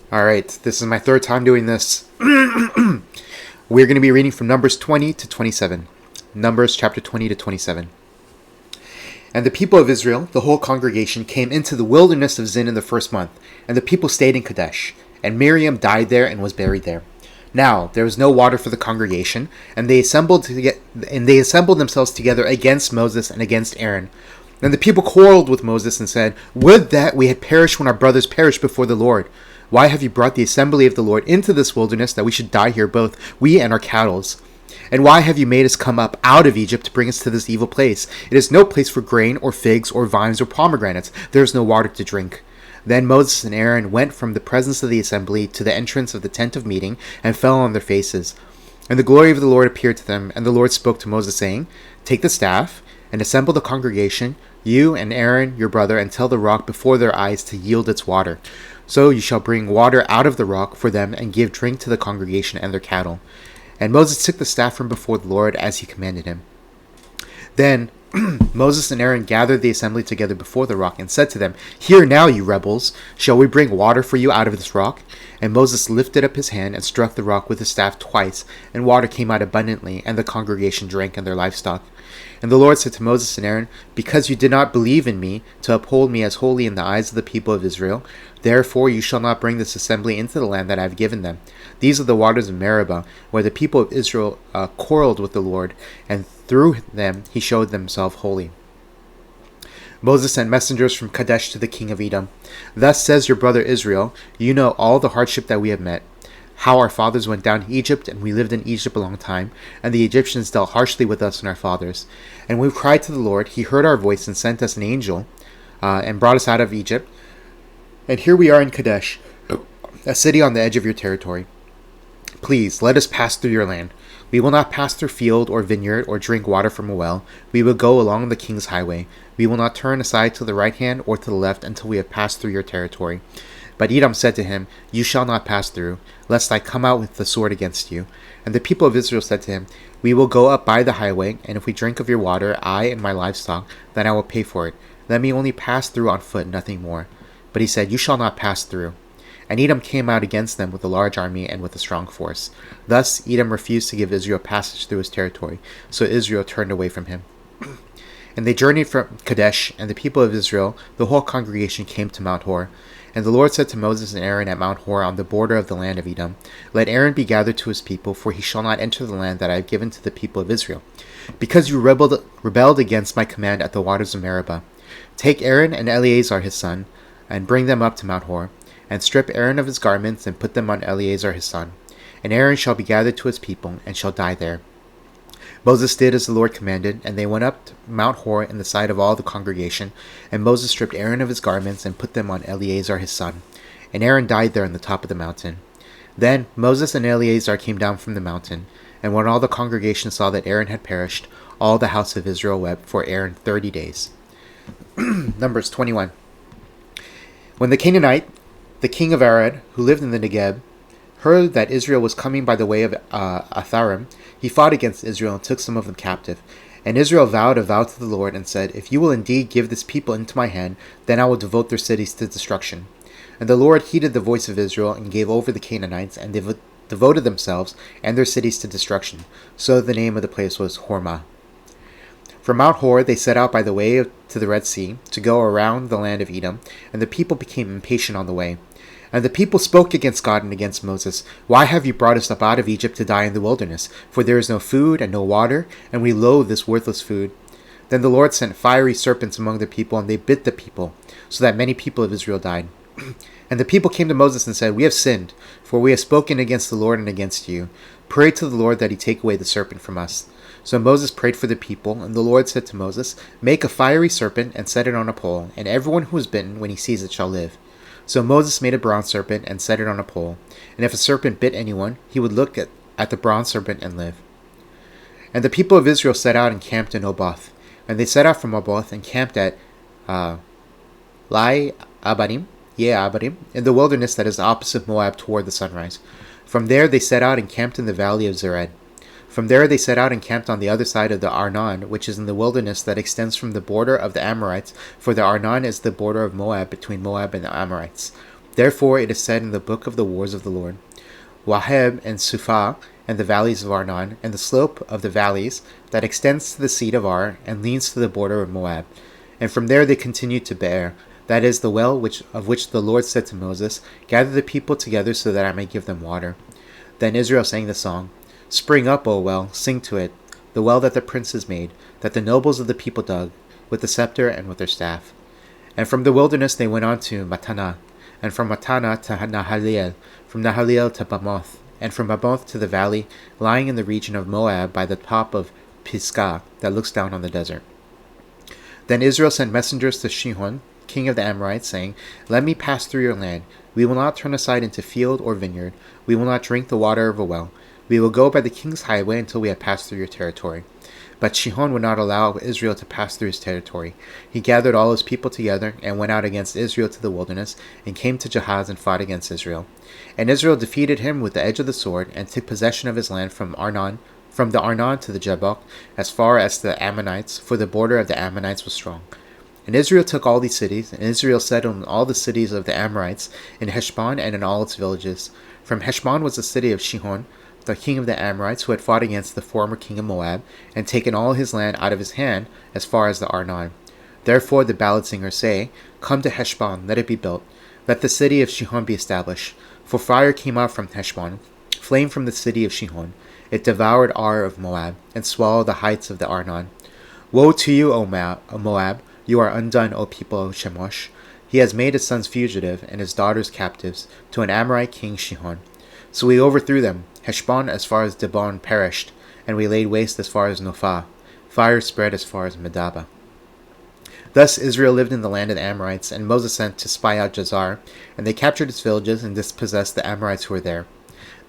All right, this is my third time doing this. We're going to be reading from Numbers 20 to 27. Numbers chapter 20 to 27. And the people of Israel, the whole congregation, came into the wilderness of Zin in the first month, and the people stayed in Kadesh. And Miriam died there and was buried there. Now there was no water for the congregation, and they assembled themselves together against Moses and against Aaron. And the people quarreled with Moses and said, "Would that we had perished when our brothers perished before the Lord. Why have you brought the assembly of the Lord into this wilderness, that we should die here, both we and our cattle? And why have you made us come up out of Egypt to bring us to this evil place? It is no place for grain or figs or vines or pomegranates. There is no water to drink." Then Moses and Aaron went from the presence of the assembly to the entrance of the tent of meeting and fell on their faces. And the glory of the Lord appeared to them, and the Lord spoke to Moses, saying, "Take the staff and assemble the congregation, you and Aaron your brother, and tell the rock before their eyes to yield its water. So you shall bring water out of the rock for them and give drink to the congregation and their cattle." And Moses took the staff from before the Lord as he commanded him. Then Moses and Aaron gathered the assembly together before the rock and said to them, "Hear now, you rebels, shall we bring water for you out of this rock?" And Moses lifted up his hand and struck the rock with his staff twice, and water came out abundantly, and the congregation drank and their livestock. And the Lord said to Moses and Aaron, "Because you did not believe in me to uphold me as holy in the eyes of the people of Israel, therefore you shall not bring this assembly into the land that I have given them. These are the waters of Meribah, where the people of Israel quarreled with the Lord, and through them he showed himself holy." Moses sent messengers from Kadesh to the king of Edom. "Thus says your brother Israel, you know all the hardship that we have met, how our fathers went down to Egypt, and we lived in Egypt a long time, and the Egyptians dealt harshly with us and our fathers. And when we cried to the Lord, he heard our voice and sent us an angel and brought us out of Egypt. And here we are in Kadesh, a city on the edge of your territory. Please, let us pass through your land. We will not pass through field or vineyard or drink water from a well. We will go along the king's highway. We will not turn aside to the right hand or to the left until we have passed through your territory." But Edom said to him, "You shall not pass through, lest I come out with the sword against you." And the people of Israel said to him, "We will go up by the highway, and if we drink of your water, I and my livestock, then I will pay for it. Let me only pass through on foot, nothing more." But he said, "You shall not pass through." And Edom came out against them with a large army and with a strong force. Thus Edom refused to give Israel passage through his territory, so Israel turned away from him. And they journeyed from Kadesh, and the people of Israel, the whole congregation, came to Mount Hor. And the Lord said to Moses and Aaron at Mount Hor on the border of the land of Edom, "Let Aaron be gathered to his people, for he shall not enter the land that I have given to the people of Israel, because you rebelled against my command at the waters of Meribah. Take Aaron and Eleazar his son, and bring them up to Mount Hor, and strip Aaron of his garments, and put them on Eleazar his son. And Aaron shall be gathered to his people, and shall die there." Moses did as the Lord commanded, and they went up to Mount Hor in the sight of all the congregation. And Moses stripped Aaron of his garments, and put them on Eleazar his son. And Aaron died there on the top of the mountain. Then Moses and Eleazar came down from the mountain. And when all the congregation saw that Aaron had perished, all the house of Israel wept for Aaron 30 days. Numbers 21. When the Canaanite, the king of Arad, who lived in the Negeb, heard that Israel was coming by the way of Atharim, he fought against Israel and took some of them captive. And Israel vowed a vow to the Lord and said, "If you will indeed give this people into my hand, then I will devote their cities to destruction." And the Lord heeded the voice of Israel and gave over the Canaanites, and devoted themselves and their cities to destruction. So the name of the place was Hormah. From Mount Hor they set out by the way to the Red Sea, to go around the land of Edom, and the people became impatient on the way. And the people spoke against God and against Moses, "Why have you brought us up out of Egypt to die in the wilderness? For there is no food and no water, and we loathe this worthless food." Then the Lord sent fiery serpents among the people, and they bit the people, so that many people of Israel died. And the people came to Moses and said, "We have sinned, for we have spoken against the Lord and against you. Pray to the Lord that he take away the serpent from us." So Moses prayed for the people, and the Lord said to Moses, "Make a fiery serpent and set it on a pole, and everyone who is bitten when he sees it shall live." So Moses made a bronze serpent and set it on a pole, and if a serpent bit anyone, he would look at the bronze serpent and live. And the people of Israel set out and camped in Oboth. And they set out from Oboth and camped at Lai Abarim, in the wilderness that is opposite Moab toward the sunrise. From there they set out and camped in the valley of Zered. From there they set out and camped on the other side of the Arnon, which is in the wilderness that extends from the border of the Amorites, for the Arnon is the border of Moab between Moab and the Amorites. Therefore it is said in the book of the wars of the Lord, Waheb and Suphah, and the valleys of Arnon, and the slope of the valleys that extends to the seat of Ar, and leans to the border of Moab. And from there they continued to Beer, that is the well of which the Lord said to Moses, Gather the people together so that I may give them water. Then Israel sang the song, Spring up, O well, sing to it, the well that the princes made, that the nobles of the people dug, with the scepter and with their staff. And from the wilderness they went on to Mattanah, and from Mattanah to Nahaliel, from Nahaliel to Bamoth, and from Bamoth to the valley lying in the region of Moab by the top of Pisgah that looks down on the desert. Then Israel sent messengers to Sihon, king of the Amorites, saying, Let me pass through your land. We will not turn aside into field or vineyard. We will not drink the water of a well. We will go by the king's highway until we have passed through your territory. But Sihon would not allow Israel to pass through his territory. He gathered all his people together and went out against Israel to the wilderness, and came to Jahaz and fought against Israel. And Israel defeated him with the edge of the sword, and took possession of his land from the Arnon to the Jabbok, as far as the Ammonites, for the border of the Ammonites was strong. And Israel took all these cities, and Israel settled in all the cities of the Amorites, in Heshbon and in all its villages. From Heshbon was the city of Sihon, the king of the Amorites, who had fought against the former king of Moab, and taken all his land out of his hand, as far as the Arnon. Therefore the ballad singers say, Come to Heshbon, let it be built. Let the city of Sihon be established. For fire came out from Heshbon, flame from the city of Sihon. It devoured Ar of Moab, and swallowed the heights of the Arnon. Woe to you, O Moab! You are undone, O people of Chemosh. He has made his sons fugitive, and his daughters captives, to an Amorite king Sihon. So we overthrew them. Heshbon as far as Dibon perished, and we laid waste as far as Nophah. Fire spread as far as Medaba. Thus Israel lived in the land of the Amorites, and Moses sent to spy out Jazer, and they captured its villages and dispossessed the Amorites who were there.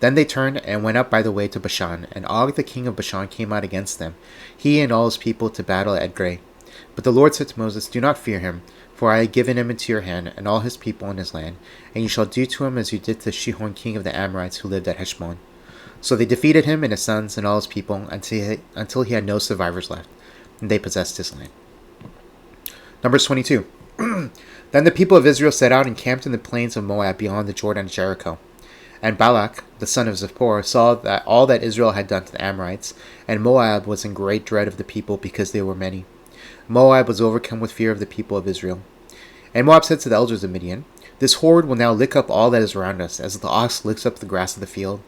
Then they turned and went up by the way to Bashan, and Og the king of Bashan came out against them, he and all his people, to battle at Edrei. But the Lord said to Moses, Do not fear him, for I have given him into your hand, and all his people in his land, and you shall do to him as you did to Sihon king of the Amorites who lived at Heshbon. So they defeated him and his sons and all his people until he had no survivors left, and they possessed his land. Numbers 22. Then the people of Israel set out and camped in the plains of Moab beyond the Jordan and Jericho. And Balak, the son of Zippor, saw that all that Israel had done to the Amorites, and Moab was in great dread of the people because they were many. Moab was overcome with fear of the people of Israel. And Moab said to the elders of Midian, This horde will now lick up all that is around us, as the ox licks up the grass of the field.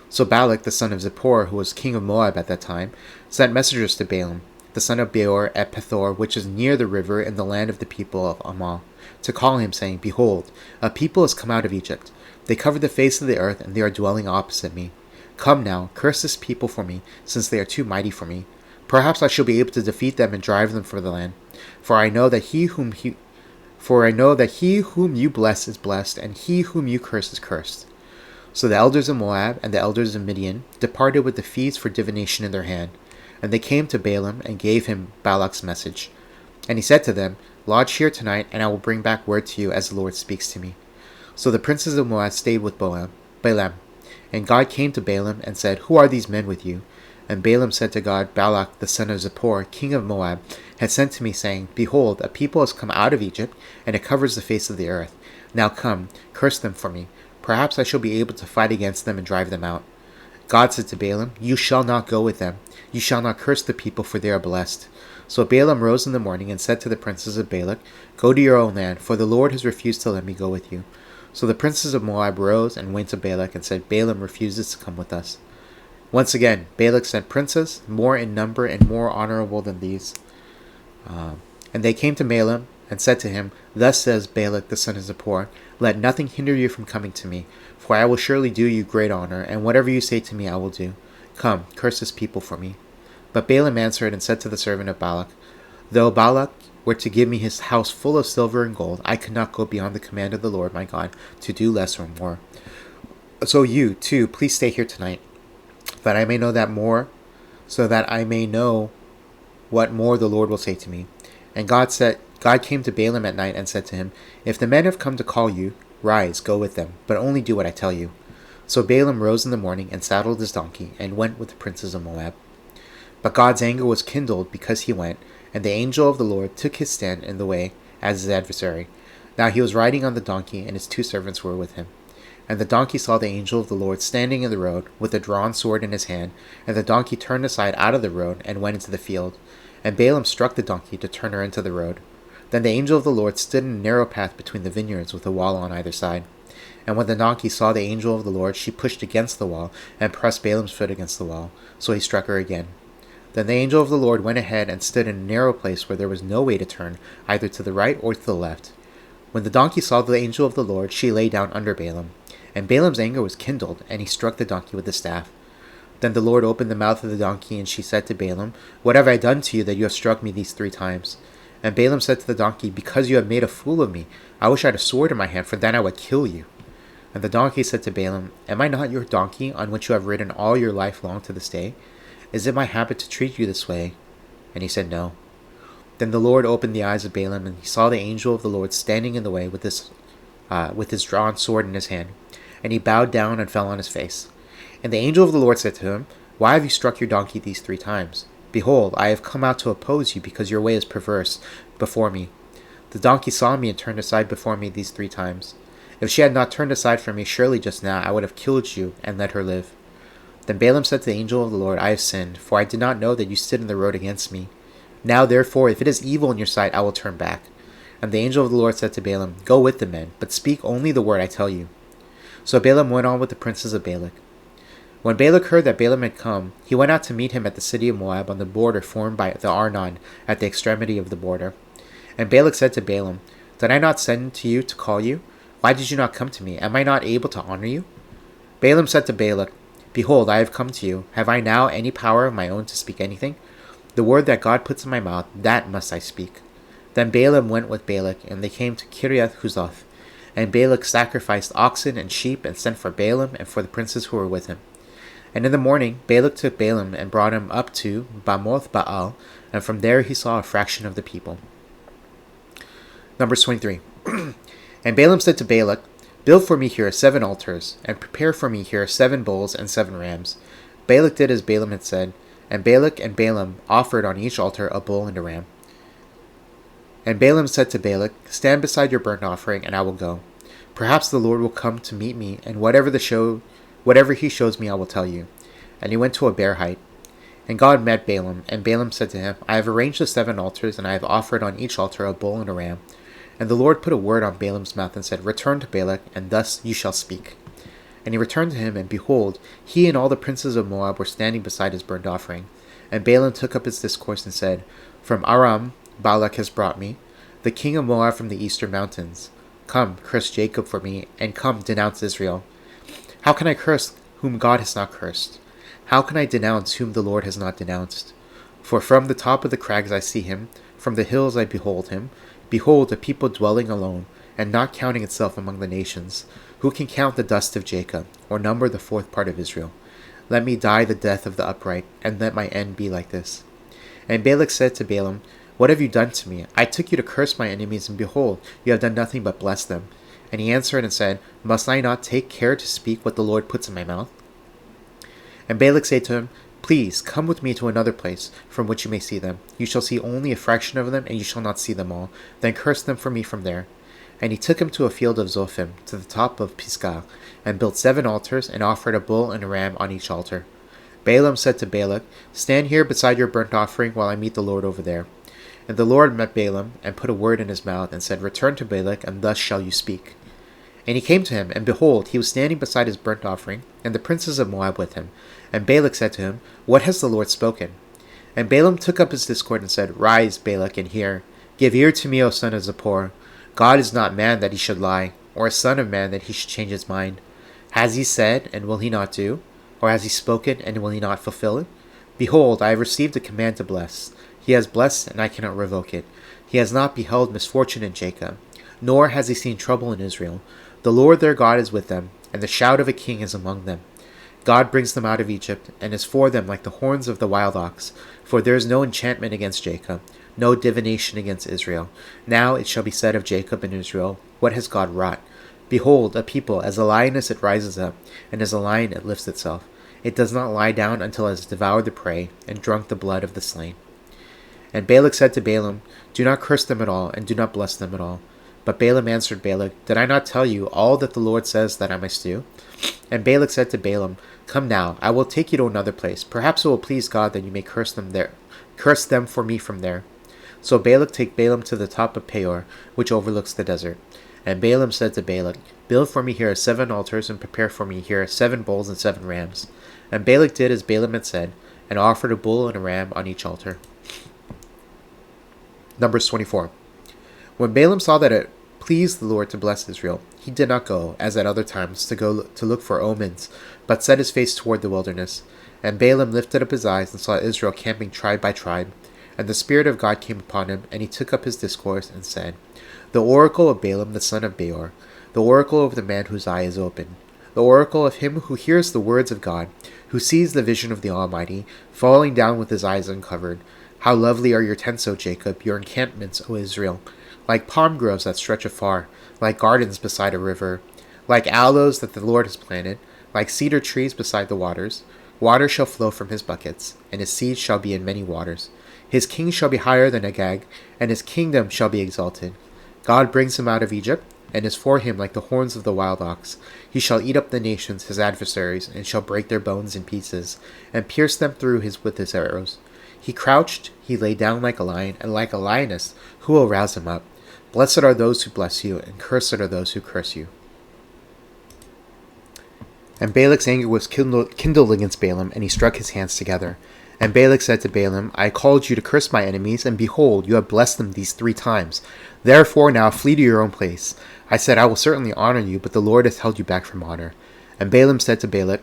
So Balak, the son of Zippor, who was king of Moab at that time, sent messengers to Balaam, the son of Beor, at Pethor, which is near the river in the land of the people of Ammah, to call him, saying, Behold, a people has come out of Egypt. They cover the face of the earth, and they are dwelling opposite me. Come now, curse this people for me, since they are too mighty for me. Perhaps I shall be able to defeat them and drive them from the land. For I know that he whom you bless is blessed, and he whom you curse is cursed. So the elders of Moab and the elders of Midian departed with the feast for divination in their hand. And they came to Balaam and gave him Balak's message. And he said to them, Lodge here tonight, and I will bring back word to you as the Lord speaks to me. So the princes of Moab stayed with Balaam. And God came to Balaam and said, Who are these men with you? And Balaam said to God, Balak, the son of Zippor, king of Moab, had sent to me, saying, Behold, a people has come out of Egypt, and it covers the face of the earth. Now come, curse them for me. Perhaps I shall be able to fight against them and drive them out. God said to Balaam, You shall not go with them. You shall not curse the people, for they are blessed. So Balaam rose in the morning and said to the princes of Balak, Go to your own land, for the Lord has refused to let me go with you. So the princes of Moab rose and went to Balak and said, Balaam refuses to come with us. Once again, Balak sent princes, more in number and more honorable than these. And they came to Balaam and said to him, Thus says Balak the son of Zippor, Let nothing hinder you from coming to me, for I will surely do you great honor, and whatever you say to me I will do. Come, curse this people for me. But Balaam answered and said to the servant of Balak, Though Balak were to give me his house full of silver and gold, I could not go beyond the command of the Lord my God to do less or more. So you, too, please stay here tonight, that I may know what more the Lord will say to me. And God came to Balaam at night and said to him, If the men have come to call you, rise, go with them, but only do what I tell you. So Balaam rose in the morning and saddled his donkey and went with the princes of Moab. But God's anger was kindled because he went, and the angel of the Lord took his stand in the way as his adversary. Now he was riding on the donkey, and his 2 servants were with him. And the donkey saw the angel of the Lord standing in the road, with a drawn sword in his hand, and the donkey turned aside out of the road, and went into the field. And Balaam struck the donkey to turn her into the road. Then the angel of the Lord stood in a narrow path between the vineyards, with a wall on either side. And when the donkey saw the angel of the Lord, she pushed against the wall, and pressed Balaam's foot against the wall. So he struck her again. Then the angel of the Lord went ahead and stood in a narrow place where there was no way to turn, either to the right or to the left. When the donkey saw the angel of the Lord, she lay down under Balaam. And Balaam's anger was kindled, and he struck the donkey with the staff. Then the Lord opened the mouth of the donkey, and she said to Balaam, "What have I done to you that you have struck me these 3 times? And Balaam said to the donkey, "Because you have made a fool of me. I wish I had a sword in my hand, for then I would kill you." And the donkey said to Balaam, "Am I not your donkey, on which you have ridden all your life long to this day? Is it my habit to treat you this way?" And he said, "No." Then the Lord opened the eyes of Balaam, and he saw the angel of the Lord standing in the way with his drawn sword in his hand. And he bowed down and fell on his face. And the angel of the Lord said to him, "Why have you struck your donkey these 3 times? Behold, I have come out to oppose you, because your way is perverse before me. The donkey saw me and turned aside before me these 3 times. If she had not turned aside from me, surely just now I would have killed you and let her live." Then Balaam said to the angel of the Lord, "I have sinned, for I did not know that you stood in the road against me. Now therefore, if it is evil in your sight, I will turn back." And the angel of the Lord said to Balaam, "Go with the men, but speak only the word I tell you." So Balaam went on with the princes of Balak. When Balak heard that Balaam had come, he went out to meet him at the city of Moab on the border formed by the Arnon at the extremity of the border. And Balak said to Balaam, "Did I not send to you to call you? Why did you not come to me? Am I not able to honor you?" Balaam said to Balak, "Behold, I have come to you. Have I now any power of my own to speak anything? The word that God puts in my mouth, that must I speak." Then Balaam went with Balak, and they came to Kiriath Huzoth. And Balak sacrificed oxen and sheep, and sent for Balaam and for the princes who were with him. And in the morning Balak took Balaam and brought him up to Bamoth Baal, and from there he saw a fraction of the people. Numbers 23. And Balaam said to Balak, "Build for me here 7 altars, and prepare for me here 7 bulls and 7 rams." Balak did as Balaam had said, and Balak and Balaam offered on each altar a bull and a ram. And Balaam said to Balak, "Stand beside your burnt offering, and I will go. Perhaps the Lord will come to meet me, and whatever he shows me I will tell you." And he went to a bare height. And God met Balaam, and Balaam said to him, "I have arranged the 7 altars, and I have offered on each altar a bull and a ram." And the Lord put a word on Balaam's mouth and said, "Return to Balak, and thus you shall speak." And he returned to him, and behold, he and all the princes of Moab were standing beside his burnt offering. And Balaam took up his discourse and said, "From Aram Balak has brought me, the king of Moab from the eastern mountains. Come, curse Jacob for me, and come, denounce Israel. How can I curse whom God has not cursed? How can I denounce whom the Lord has not denounced? For from the top of the crags I see him, from the hills I behold him. Behold, a people dwelling alone, and not counting itself among the nations. Who can count the dust of Jacob, or number the 4th part of Israel? Let me die the death of the upright, and let my end be like this." And Balak said to Balaam, "What have you done to me? I took you to curse my enemies, and behold, you have done nothing but bless them." And he answered and said, "Must I not take care to speak what the Lord puts in my mouth?" And Balak said to him, "Please, come with me to another place, from which you may see them. You shall see only a fraction of them, and you shall not see them all. Then curse them for me from there." And he took him to a field of Zophim, to the top of Pisgah, and built 7 altars, and offered a bull and a ram on each altar. Balaam said to Balak, "Stand here beside your burnt offering, while I meet the Lord over there." And the Lord met Balaam, and put a word in his mouth, and said, "Return to Balak, and thus shall you speak." And he came to him, and behold, he was standing beside his burnt offering, and the princes of Moab with him. And Balak said to him, "What has the Lord spoken?" And Balaam took up his discord and said, "Rise, Balak, and hear. Give ear to me, O son of Zippor. God is not man that he should lie, or a son of man that he should change his mind. Has he said, and will he not do? Or has he spoken, and will he not fulfill it? Behold, I have received a command to bless. He has blessed, and I cannot revoke it. He has not beheld misfortune in Jacob, nor has he seen trouble in Israel. The Lord their God is with them, and the shout of a king is among them. God brings them out of Egypt, and is for them like the horns of the wild ox. For there is no enchantment against Jacob, no divination against Israel. Now it shall be said of Jacob and Israel, What has God wrought? Behold, a people, as a lioness it rises up, and as a lion it lifts itself. It does not lie down until it has devoured the prey, and drunk the blood of the slain. And Balak said to Balaam, Do not curse them at all, and do not bless them at all. But Balaam answered Balak, Did I not tell you all that the Lord says that I must do? And Balak said to Balaam, Come now, I will take you to another place. Perhaps it will please God that you may curse them for me from there. So Balak took Balaam to the top of Peor, which overlooks the desert. And Balaam said to Balak, Build for me here 7 altars, and prepare for me here 7 bulls and 7 rams. And Balak did as Balaam had said, and offered a bull and a ram on each altar. Numbers 24. When Balaam saw that it pleased the Lord to bless Israel, he did not go, as at other times, to look for omens, but set his face toward the wilderness. And Balaam lifted up his eyes and saw Israel camping tribe by tribe. And the Spirit of God came upon him, and he took up his discourse and said, The oracle of Balaam the son of Beor, the oracle of the man whose eye is open, the oracle of him who hears the words of God, who sees the vision of the Almighty, falling down with his eyes uncovered. How lovely are your tents, O Jacob, your encampments, O Israel! Like palm groves that stretch afar, like gardens beside a river, like aloes that the Lord has planted, like cedar trees beside the waters. Water shall flow from his buckets, and his seed shall be in many waters. His king shall be higher than Agag, and his kingdom shall be exalted. God brings him out of Egypt, and is for him like the horns of the wild ox. He shall eat up the nations, his adversaries, and shall break their bones in pieces, and pierce them through with his arrows. He crouched, he lay down like a lion, and like a lioness, who will rouse him up? Blessed are those who bless you, and cursed are those who curse you. And Balak's anger was kindled against Balaam, and he struck his hands together. And Balak said to Balaam, I called you to curse my enemies, and behold, you have blessed them these 3 times. Therefore now flee to your own place. I said, I will certainly honor you, but the Lord has held you back from honor. And Balaam said to Balak,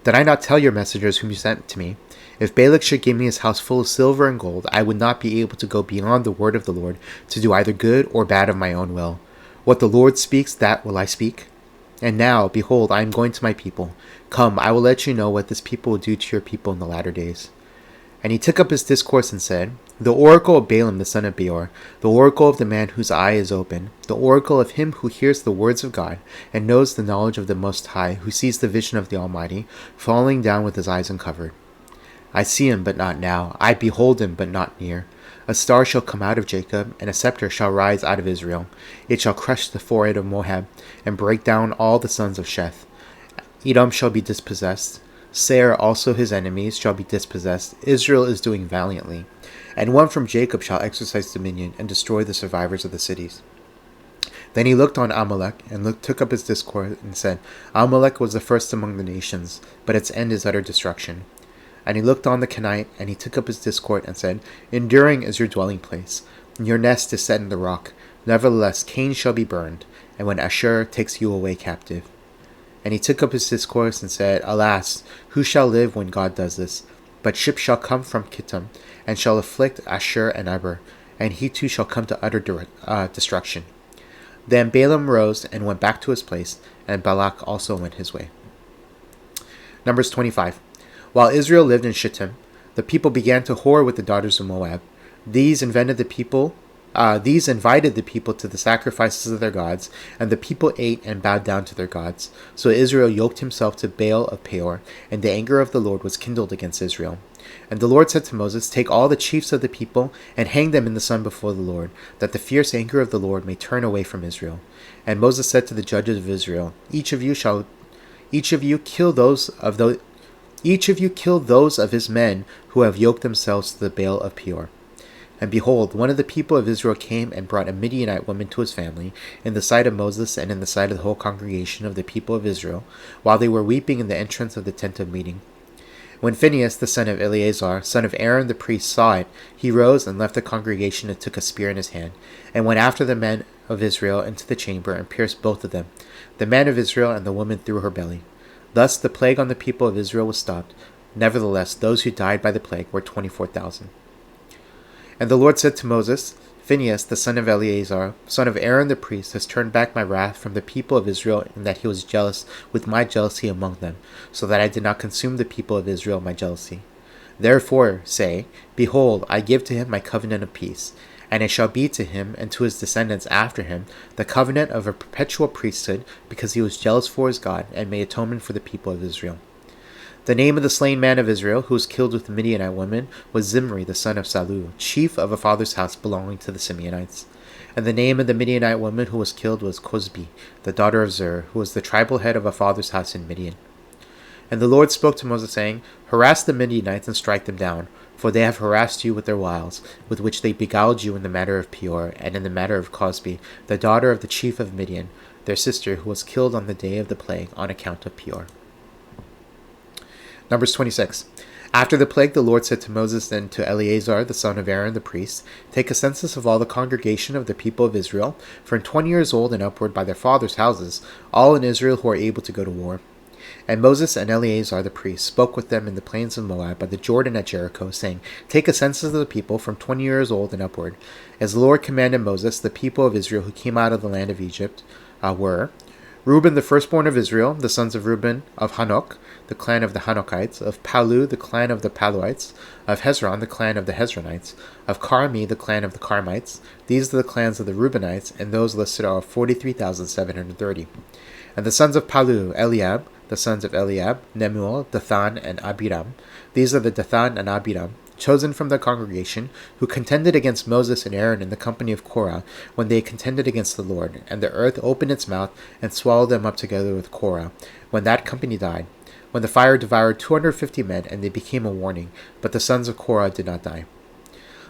Did I not tell your messengers whom you sent to me? If Balak should give me his house full of silver and gold, I would not be able to go beyond the word of the Lord, to do either good or bad of my own will. What the Lord speaks, that will I speak. And now, behold, I am going to my people. Come, I will let you know what this people will do to your people in the latter days. And he took up his discourse and said, The oracle of Balaam the son of Beor, the oracle of the man whose eye is open, the oracle of him who hears the words of God, and knows the knowledge of the Most High, who sees the vision of the Almighty, falling down with his eyes uncovered. I see him, but not now. I behold him, but not near. A star shall come out of Jacob, and a scepter shall rise out of Israel. It shall crush the forehead of Moab, and break down all the sons of Sheth. Edom shall be dispossessed. Seir also his enemies shall be dispossessed. Israel is doing valiantly. And one from Jacob shall exercise dominion, and destroy the survivors of the cities. Then he looked on Amalek, and took up his discourse, and said, Amalek was the first among the nations, but its end is utter destruction. And he looked on the Kenite, and he took up his discourse, and said, Enduring is your dwelling place, and your nest is set in the rock. Nevertheless, Cain shall be burned, and when Ashur takes you away captive. And he took up his discourse, and said, Alas, who shall live when God does this? But ships shall come from Kittim, and shall afflict Ashur and Eber, and he too shall come to utter destruction. Then Balaam rose and went back to his place, and Balak also went his way. Numbers 25. While Israel lived in Shittim, the people began to whore with the daughters of Moab. These invited the people to the sacrifices of their gods, and the people ate and bowed down to their gods. So Israel yoked himself to Baal of Peor, and the anger of the Lord was kindled against Israel. And the Lord said to Moses, Take all the chiefs of the people, and hang them in the sun before the Lord, that the fierce anger of the Lord may turn away from Israel. And Moses said to the judges of Israel, Each of you kill those of his men who have yoked themselves to the Baal of Peor. And behold, one of the people of Israel came and brought a Midianite woman to his family, in the sight of Moses and in the sight of the whole congregation of the people of Israel, while they were weeping in the entrance of the tent of meeting. When Phinehas, the son of Eleazar, son of Aaron the priest, saw it, he rose and left the congregation and took a spear in his hand, and went after the men of Israel into the chamber, and pierced both of them, the man of Israel and the woman through her belly. Thus the plague on the people of Israel was stopped. Nevertheless, those who died by the plague were 24,000. And the Lord said to Moses, Phinehas, the son of Eleazar, son of Aaron the priest, has turned back my wrath from the people of Israel, in that he was jealous with my jealousy among them, so that I did not consume the people of Israel my jealousy. Therefore say, Behold, I give to him my covenant of peace, and it shall be to him and to his descendants after him the covenant of a perpetual priesthood, because he was jealous for his God, and made atonement for the people of Israel. The name of the slain man of Israel, who was killed with the Midianite woman, was Zimri the son of Salu, chief of a father's house belonging to the Simeonites. And the name of the Midianite woman who was killed was Cosbi, the daughter of Zur, who was the tribal head of a father's house in Midian. And the Lord spoke to Moses, saying, Harass the Midianites and strike them down, for they have harassed you with their wiles, with which they beguiled you in the matter of Peor, and in the matter of Cosbi, the daughter of the chief of Midian, their sister, who was killed on the day of the plague on account of Peor. Numbers 26. After the plague, the Lord said to Moses and to Eleazar, the son of Aaron the priest, Take a census of all the congregation of the people of Israel, from 20 years old and upward by their fathers' houses, all in Israel who are able to go to war. And Moses and Eleazar the priest spoke with them in the plains of Moab by the Jordan at Jericho, saying, Take a census of the people from 20 years old and upward. As the Lord commanded Moses, the people of Israel who came out of the land of Egypt were Reuben the firstborn of Israel, the sons of Reuben, of Hanok, the clan of the Hanokites, of Palu, the clan of the Paluites, of Hezron, the clan of the Hezronites, of Carmi, the clan of the Carmites. These are the clans of the Reubenites, and those listed are 43,730. And the sons of Palu, Eliab, the sons of Eliab, Nemuel, Dathan, and Abiram. These are the Dathan and Abiram, chosen from the congregation, who contended against Moses and Aaron in the company of Korah, when they contended against the Lord. And the earth opened its mouth and swallowed them up together with Korah, when that company died. When the fire devoured 250 men, and they became a warning, but the sons of Korah did not die.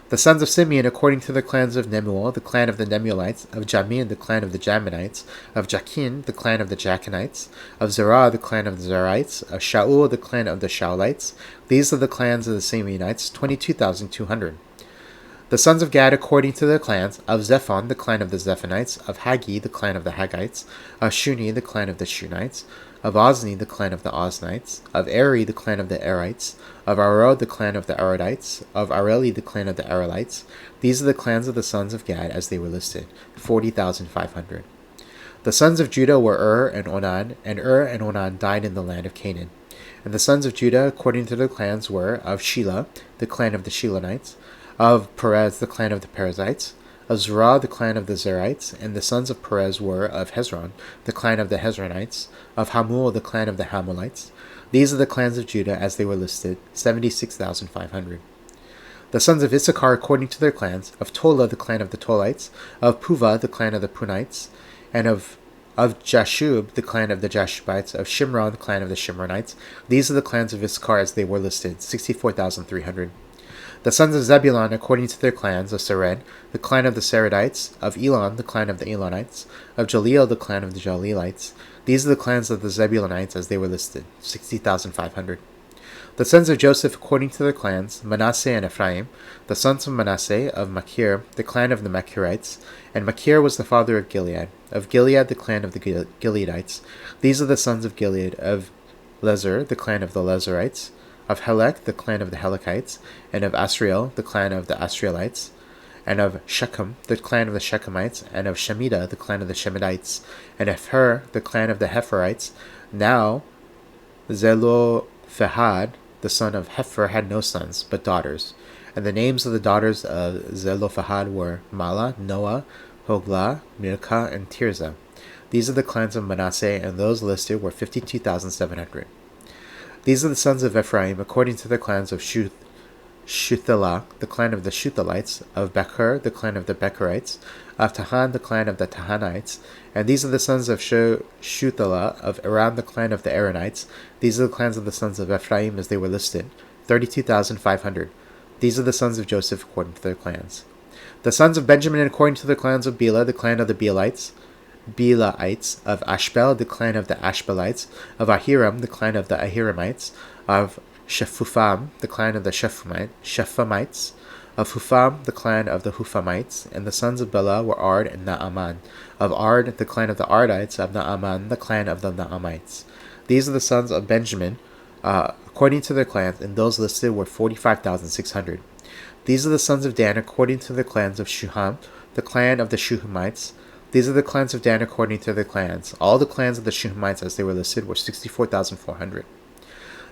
The sons of Simeon, according to the clans of Nemuel, the clan of the Nemuelites, of Jamin, the clan of the Jaminites, of Jachin, the clan of the Jachinites, of Zerah, the clan of the Zerites, of Shaul, the clan of the Shaulites. These are the clans of the Simeonites, 22,200. The sons of Gad, according to their clans, of Zephon, the clan of the Zephonites, of Hagi, the clan of the Haggites, of Shuni, the clan of the Shunites, of Ozni, the clan of the Oznites, of Eri, the clan of the Erites, of Arod, the clan of the Arodites, of Areli, the clan of the Arelites. These are the clans of the sons of Gad as they were listed, 40,500. The sons of Judah were and Onan died in the land of Canaan. And the sons of Judah, according to their clans, were of Shelah, the clan of the Shelonites, of Perez, the clan of the Perizzites, of Zerah, the clan of the Zerites, and the sons of Perez were of Hezron, the clan of the Hezronites, of Hamul, the clan of the Hamulites. These are the clans of Judah as they were listed, 76,500. The sons of Issachar according to their clans, of Tola, the clan of the Tolites, of Puvah, the clan of the Punites, and of Jashub, the clan of the Jashubites, of Shimron, the clan of the Shimronites. These are the clans of Issachar as they were listed, 64,300. The sons of Zebulun, according to their clans, of Sered, the clan of the Seredites, of Elon, the clan of the Elonites, of Jaleel, the clan of the Jaleelites. These are the clans of the Zebulunites as they were listed, 60,500. The sons of Joseph, according to their clans, Manasseh and Ephraim, the sons of Manasseh, of Machir, the clan of the Machirites, and Machir was the father of Gilead, the clan of the Gileadites. These are the sons of Gilead, of Lezer, the clan of the Lezerites, of Helek, the clan of the Helekites, and of Asriel, the clan of the Asrielites, and of Shechem, the clan of the Shechemites, and of Shemida, the clan of the Shemidites, and of Her, the clan of the Hepherites. Now Zelophehad, the son of Hepher, had no sons, but daughters. And the names of the daughters of Zelophehad were Mala, Noah, Hoglah, Milcah, and Tirzah. These are the clans of Manasseh, and those listed were 52,700. These are the sons of Ephraim, according to the clans of Shuthelah, the clan of the Shuthalites, of Becher, the clan of the Becherites, of Tahan, the clan of the Tahanites. And these are the sons of Shuthelah, of Aram, the clan of the Aaronites. These are the clans of the sons of Ephraim as they were listed, 32,500. These are the sons of Joseph according to their clans. The sons of Benjamin according to the clans of Bela, the clan of the Belaites, of Ashbel, the clan of the Ashbelites, of Ahiram, the clan of the Ahiramites, of Shephufam, the clan of the Shephamites, of Hufam, the clan of the Hufamites, and the sons of Bela were Ard and Naaman, of Ard, the clan of the Ardites, of Naaman, the clan of the Naamites. These are the sons of Benjamin, according to their clans, and those listed were 45,600. These are the sons of Dan, according to the clans of Shuham, the clan of the Shuhamites. These are the clans of Dan according to their clans. All the clans of the Shuhamites as they were listed were 64,400.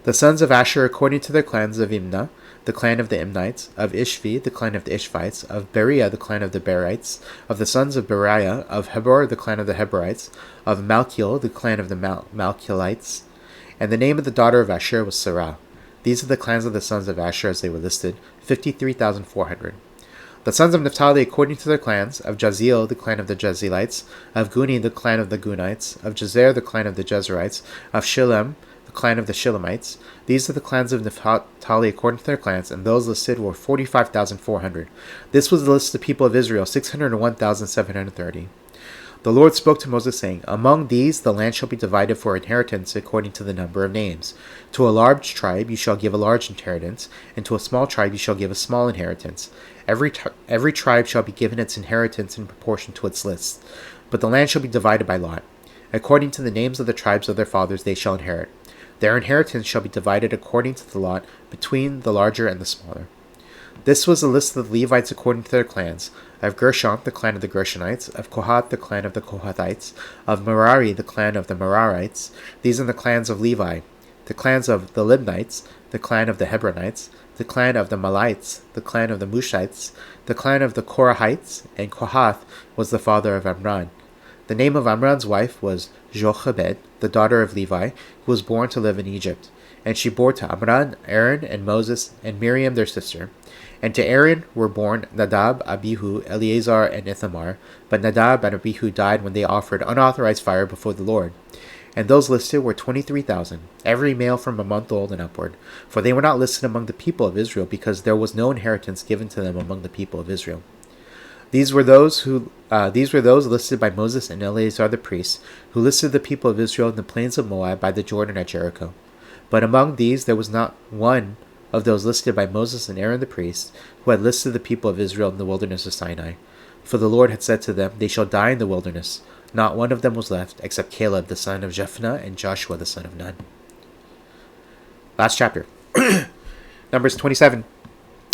The sons of Asher according to their clans of Imnah, the clan of the Imnites, of Ishvi, the clan of the Ishvites, of Beriah, the clan of the Berites, of the sons of Beriah, of Hebor, the clan of the Heborites, of Malchiel, the clan of the Malchielites. And the name of the daughter of Asher was Sarah. These are the clans of the sons of Asher as they were listed, 53,400. The sons of Naphtali according to their clans: of Jaziel, the clan of the Jazelites; of Guni, the clan of the Gunites; of Jezer, the clan of the Jezerites; of Shillem, the clan of the Shillemites. These are the clans of Naphtali according to their clans, and those listed were 45,400. This was the list of the people of Israel, 601,730. The Lord spoke to Moses, saying, Among these the land shall be divided for inheritance according to the number of names. To a large tribe you shall give a large inheritance, and to a small tribe you shall give a small inheritance. Every tribe shall be given its inheritance in proportion to its lists. But the land shall be divided by lot. According to the names of the tribes of their fathers they shall inherit. Their inheritance shall be divided according to the lot between the larger and the smaller. This was a list of the Levites according to their clans: of Gershon, the clan of the Gershonites; of Kohath, the clan of the Kohathites; of Merari, the clan of the Merarites. These are the clans of Levi. The clans of the Libnites, the clan of the Hebronites; the clan of the Malites, the clan of the Mushites; the clan of the Korahites; and Kohath was the father of Amram. The name of Amram's wife was Jochebed, the daughter of Levi, who was born to live in Egypt. And she bore to Amram, Aaron, and Moses, and Miriam their sister. And to Aaron were born Nadab, Abihu, Eleazar, and Ithamar. But Nadab and Abihu died when they offered unauthorized fire before the Lord. And those listed were 23,000, every male from a month old and upward. For they were not listed among the people of Israel, because there was no inheritance given to them among the people of Israel. These were those listed by Moses and Eleazar the priest, who listed the people of Israel in the plains of Moab by the Jordan at Jericho. But among these there was not one of those listed by Moses and Aaron the priest, who had listed the people of Israel in the wilderness of Sinai. For the Lord had said to them, They shall die in the wilderness. Not one of them was left, except Caleb the son of Jephunneh and Joshua the son of Nun. Last chapter. Numbers 27.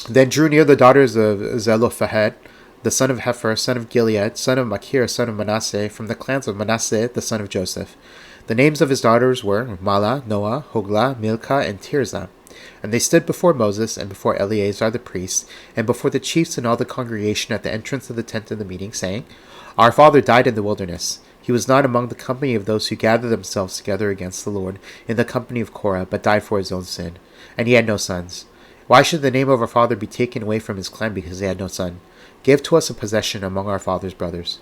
Then drew near the daughters of Zelophehad, the son of Hepher, son of Gilead, son of Machir, son of Manasseh, from the clans of Manasseh, the son of Joseph. The names of his daughters were Mahlah, Noah, Hoglah, Milcah, and Tirzah. And they stood before Moses and before Eleazar the priest, and before the chiefs and all the congregation at the entrance of the tent of the meeting, saying, Our father died in the wilderness. He was not among the company of those who gather themselves together against the Lord in the company of Korah, but died for his own sin. And he had no sons. Why should the name of our father be taken away from his clan because he had no son? Give to us a possession among our father's brothers.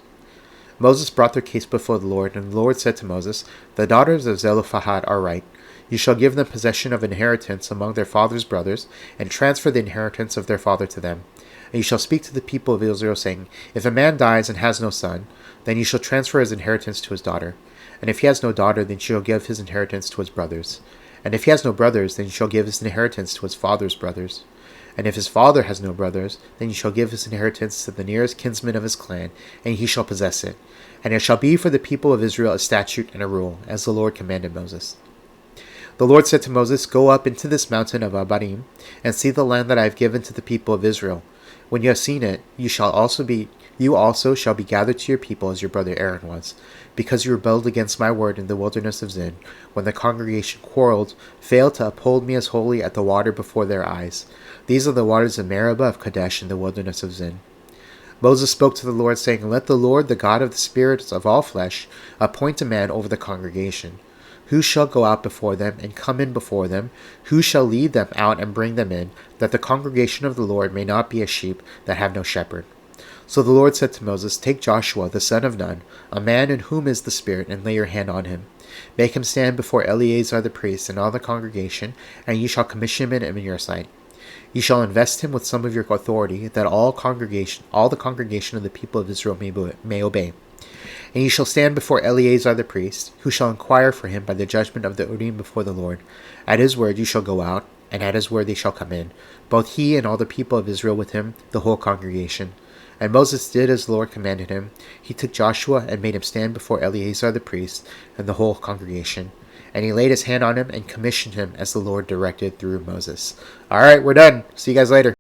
Moses brought their case before the Lord, and the Lord said to Moses, The daughters of Zelophehad are right. You shall give them possession of inheritance among their father's brothers, and transfer the inheritance of their father to them. And you shall speak to the people of Israel, saying, If a man dies and has no son, then you shall transfer his inheritance to his daughter. And if he has no daughter, then you shall give his inheritance to his brothers. And if he has no brothers, then you shall give his inheritance to his father's brothers. And if his father has no brothers, then you shall give his inheritance to the nearest kinsman of his clan, and he shall possess it. And it shall be for the people of Israel a statute and a rule, as the Lord commanded Moses. The Lord said to Moses, Go up into this mountain of Abarim, and see the land that I have given to the people of Israel. When you have seen it, you also shall be gathered to your people as your brother Aaron was, because you rebelled against my word in the wilderness of Zin, when the congregation quarreled, failed to uphold me as holy at the water before their eyes. These are the waters of Meribah of Kadesh in the wilderness of Zin. Moses spoke to the Lord, saying, Let the Lord, the God of the spirits of all flesh, appoint a man over the congregation. Who shall go out before them, and come in before them? Who shall lead them out and bring them in, that the congregation of the Lord may not be as sheep that have no shepherd? So the Lord said to Moses, Take Joshua the son of Nun, a man in whom is the Spirit, and lay your hand on him. Make him stand before Eleazar the priest and all the congregation, and you shall commission him in your sight. You shall invest him with some of your authority, that all the congregation of the people of Israel may obey. And you shall stand before Eleazar the priest, who shall inquire for him by the judgment of the Urim before the Lord. At his word you shall go out, and at his word they shall come in, both he and all the people of Israel with him, the whole congregation. And Moses did as the Lord commanded him. He took Joshua and made him stand before Eleazar the priest and the whole congregation. And he laid his hand on him and commissioned him as the Lord directed through Moses. All right, we're done. See you guys later.